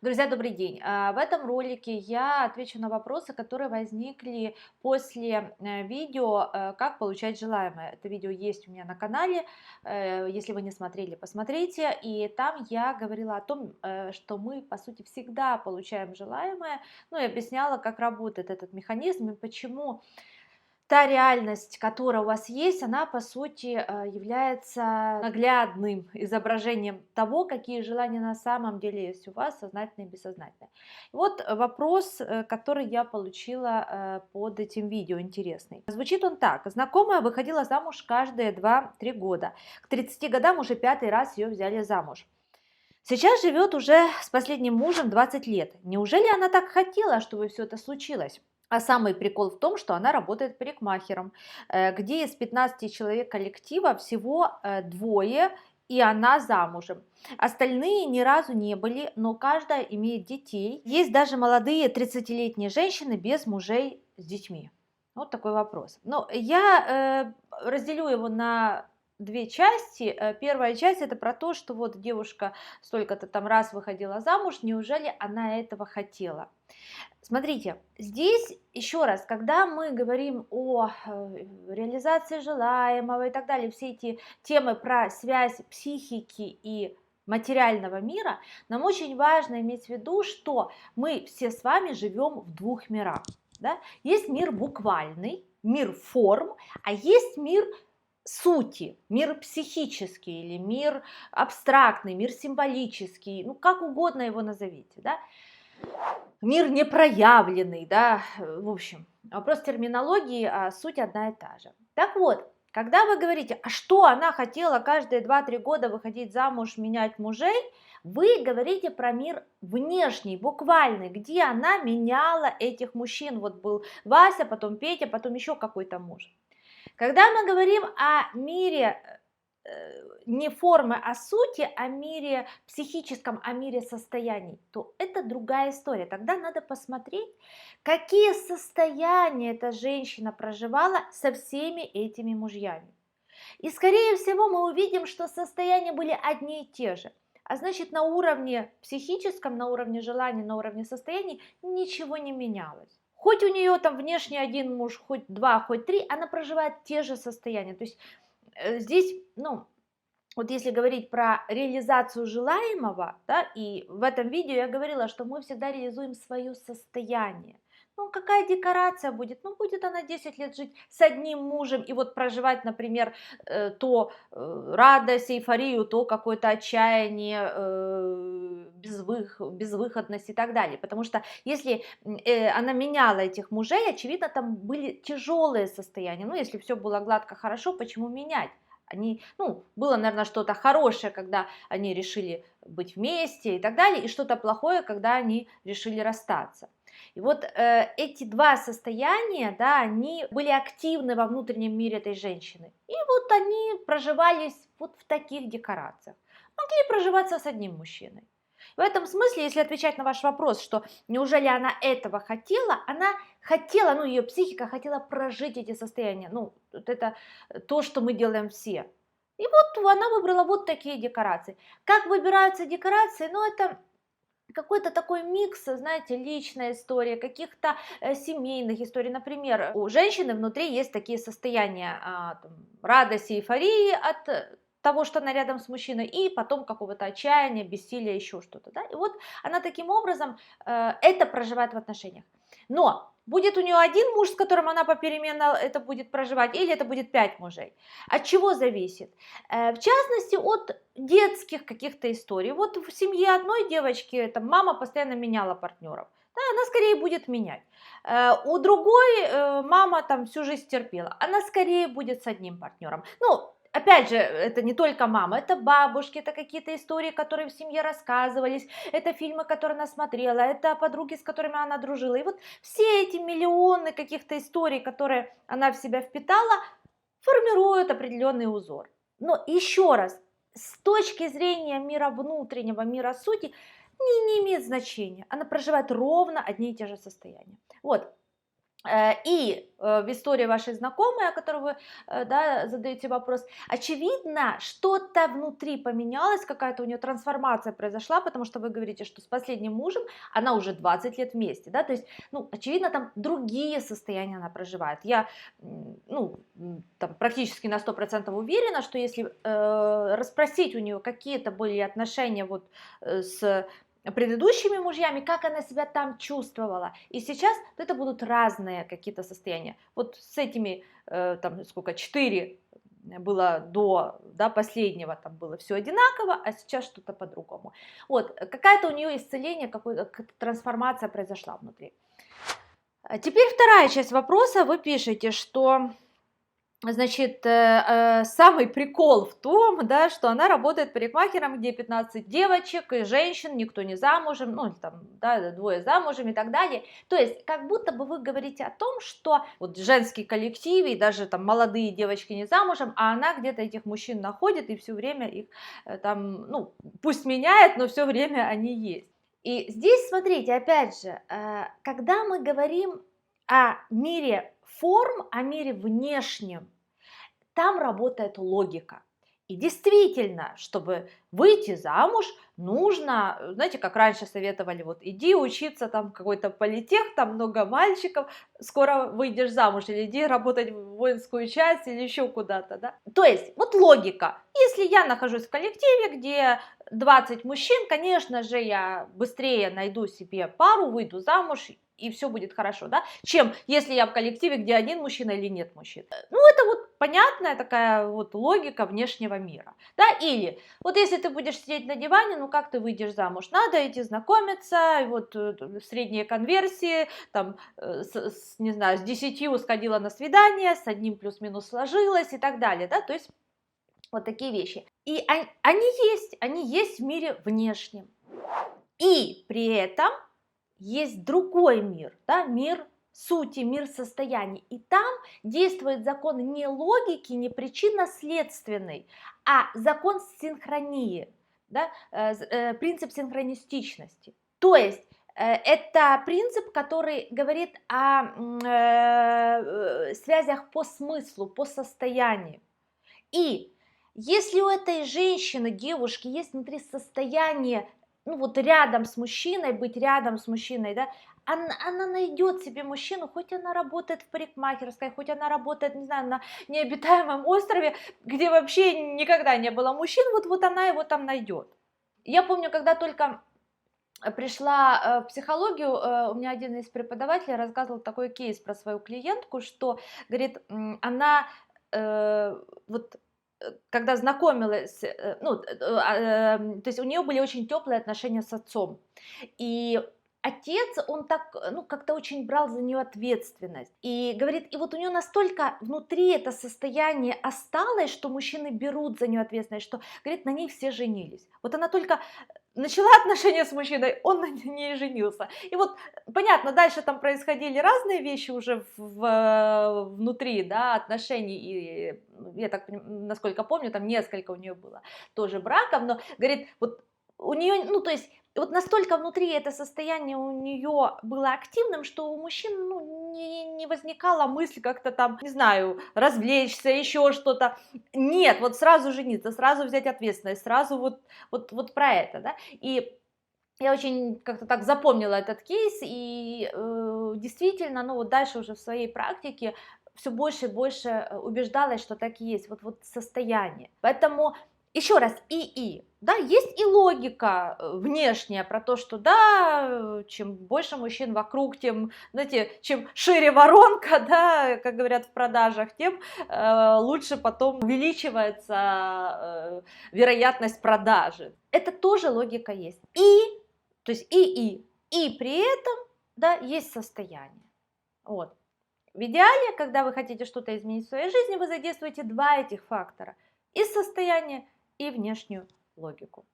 Друзья, добрый день! В этом ролике я отвечу на вопросы, которые возникли после видео «Как получать желаемое». Это видео есть у меня на канале, если вы не смотрели, посмотрите. И там я говорила о том, что мы, по сути, всегда получаем желаемое, ну и объясняла, как работает этот механизм и почему та реальность, которая у вас есть, она, по сути, является наглядным изображением того, какие желания на самом деле есть у вас, сознательные и бессознательные. И вот вопрос, который я получила под этим видео, интересный. Звучит он так. Знакомая выходила замуж каждые 2-3 года. К 30 годам уже 5-й раз ее взяли замуж. Сейчас живет уже с последним мужем 20 лет. Неужели она так хотела, чтобы все это случилось? А самый прикол в том, что она работает парикмахером, где из 15 человек коллектива всего двое, и она замужем. Остальные ни разу не были, но каждая имеет детей. Есть даже молодые 30-летние женщины без мужей с детьми. Вот такой вопрос. Но я разделю его на две части. Первая часть это про то, что вот девушка столько-то там раз выходила замуж, неужели она этого хотела? Смотрите, здесь еще раз, когда мы говорим о реализации желаемого и так далее, все эти темы про связь психики и материального мира, нам очень важно иметь в виду, что мы все с вами живем в двух мирах. Да? Есть мир буквальный, мир форм, а есть мир сути, мир психический или мир абстрактный, мир символический, ну как угодно его назовите, да? Мир непроявленный, да, в общем, вопрос терминологии, а суть одна и та же. Так вот, когда вы говорите, а что она хотела каждые 2-3 года выходить замуж, менять мужей, вы говорите про мир внешний, буквальный, где она меняла этих мужчин. Вот был Вася, потом Петя, потом еще какой-то муж. Когда мы говорим о мире не формы, а сути, о мире психическом, о мире состояний, то это другая история. Тогда надо посмотреть, какие состояния эта женщина проживала со всеми этими мужьями. И скорее всего мы увидим, что состояния были одни и те же. А значит, на уровне психическом, на уровне желаний, на уровне состояний ничего не менялось. Хоть у нее там внешне один муж, хоть два, хоть три, она проживает те же состояния. То есть здесь, ну, вот если говорить про реализацию желаемого, да, и в этом видео я говорила, что мы всегда реализуем свое состояние. Ну, какая декорация будет? Ну, будет она 10 лет жить с одним мужем и вот проживать, например, то радость, эйфорию, то какое-то отчаяние, безвыходность и так далее. Потому что если она меняла этих мужей, очевидно, там были тяжелые состояния. Ну, если все было гладко, хорошо, почему менять? Они, ну, было, наверное, что-то хорошее, когда они решили быть вместе и так далее, и что-то плохое, когда они решили расстаться. И вот эти два состояния, да, они были активны во внутреннем мире этой женщины. И вот они проживались вот в таких декорациях. Могли проживаться с одним мужчиной. В этом смысле, если отвечать на ваш вопрос, что неужели она этого хотела, она хотела, ну, ее психика хотела прожить эти состояния. Ну, вот это то, что мы делаем все. И вот она выбрала вот такие декорации. Как выбираются декорации? Ну, это какой-то такой микс, знаете, личная история, каких-то семейных историй. Например, у женщины внутри есть такие состояния там, радости, эйфории от того, что она рядом с мужчиной, и потом какого-то отчаяния, бессилия, еще что-то. Да? И вот она таким образом это проживает в отношениях. Но будет у нее один муж, с которым она попеременно это будет проживать, или это будет 5 мужей. От чего зависит? В частности, от детских каких-то историй. Вот в семье одной девочки там, мама постоянно меняла партнеров. Да, она скорее будет менять. У другой мама там всю жизнь терпела. Она скорее будет с одним партнером. Ну, опять же, это не только мама, это бабушки, это какие-то истории, которые в семье рассказывались, это фильмы, которые она смотрела, это подруги, с которыми она дружила. И вот все эти миллионы каких-то историй, которые она в себя впитала, формируют определенный узор. Но еще раз, с точки зрения мира внутреннего, мира сути, не имеет значения. Она проживает ровно одни и те же состояния. Вот. И в истории вашей знакомой, о которой вы да, задаете вопрос, очевидно, что-то внутри поменялось, какая-то у нее трансформация произошла, потому что вы говорите, что с последним мужем она уже 20 лет вместе, да, то есть, ну, очевидно, там другие состояния она проживает. Я, ну, там, практически на 100% уверена, что если расспросить у нее какие-то были отношения вот с предыдущими мужьями, как она себя там чувствовала. И сейчас это будут разные какие-то состояния. Вот с этими, там, сколько, 4 было до, да, последнего, там было все одинаково, а сейчас что-то по-другому. Вот, какая-то у нее исцеление, какая-то трансформация произошла внутри. Теперь вторая часть вопроса. Вы пишете, что... Значит, самый прикол в том, да, что она работает парикмахером, где 15 девочек и женщин, никто не замужем, ну, там, да, 2 замужем и так далее. То есть, как будто бы вы говорите о том, что вот женский коллектив и даже там молодые девочки не замужем, а она где-то этих мужчин находит и все время их там, ну, пусть меняет, но все время они есть. И здесь, смотрите, опять же, когда мы говорим о мире форм, о мире внешнем, там работает логика. И действительно, чтобы выйти замуж, нужно, знаете, как раньше советовали, вот иди учиться там какой-то политех, там много мальчиков, скоро выйдешь замуж, или иди работать в воинскую часть, или еще куда-то, да. То есть, вот логика. Если я нахожусь в коллективе, где 20 мужчин, конечно же, я быстрее найду себе пару, выйду замуж, и все будет хорошо, да, чем если я в коллективе, где один мужчина или нет мужчин. Ну, это вот понятная такая вот логика внешнего мира, да, или вот если ты будешь сидеть на диване, ну, как ты выйдешь замуж? Надо идти знакомиться, и вот средние конверсии, там, не знаю, с 10 сходила на свидание, с одним плюс-минус сложилось и так далее, да, то есть вот такие вещи. И они есть в мире внешнем. И при этом есть другой мир, да, мир сути, мир состояний. И там действует закон не логики, не причинно-следственный, а закон синхронии, да, принцип синхронистичности. То есть это принцип, который говорит о связях по смыслу, по состоянию. И если у этой женщины, девушки есть внутри состояние, ну вот рядом с мужчиной, быть рядом с мужчиной, да, она найдет себе мужчину, хоть она работает в парикмахерской, хоть она работает, не знаю, на необитаемом острове, где вообще никогда не было мужчин, вот она его там найдет. Я помню, когда только пришла в психологию, у меня один из преподавателей рассказывал такой кейс про свою клиентку, что, говорит, она вот когда знакомилась, ну, то есть у нее были очень теплые отношения с отцом. И отец, он так, ну, как-то очень брал за нее ответственность. И говорит, и вот у нее настолько внутри это состояние осталось, что мужчины берут за нее ответственность, что, говорит, на ней все женились. Вот она только начала отношения с мужчиной, он на ней женился. И вот, понятно, дальше там происходили разные вещи уже внутри, да, отношений, и я так, насколько помню, там несколько у нее было тоже браков, но, говорит, вот у нее, ну, то есть, вот настолько внутри это состояние у нее было активным, что у мужчин, ну, не возникала мысль как-то там, не знаю, развлечься, еще что-то. Нет, вот сразу жениться, сразу взять ответственность, сразу вот про это, да. И я очень как-то так запомнила этот кейс, и действительно, ну вот дальше уже в своей практике все больше и больше убеждалась, что так и есть, вот состояние. Поэтому еще раз, да, есть и логика внешняя про то, что да, чем больше мужчин вокруг, тем, знаете, чем шире воронка, да, как говорят в продажах, тем лучше потом увеличивается вероятность продажи. Это тоже логика есть. То есть и при этом, да, есть состояние. Вот. В идеале, когда вы хотите что-то изменить в своей жизни, вы задействуете два этих фактора. И состояние, и внешнюю логику.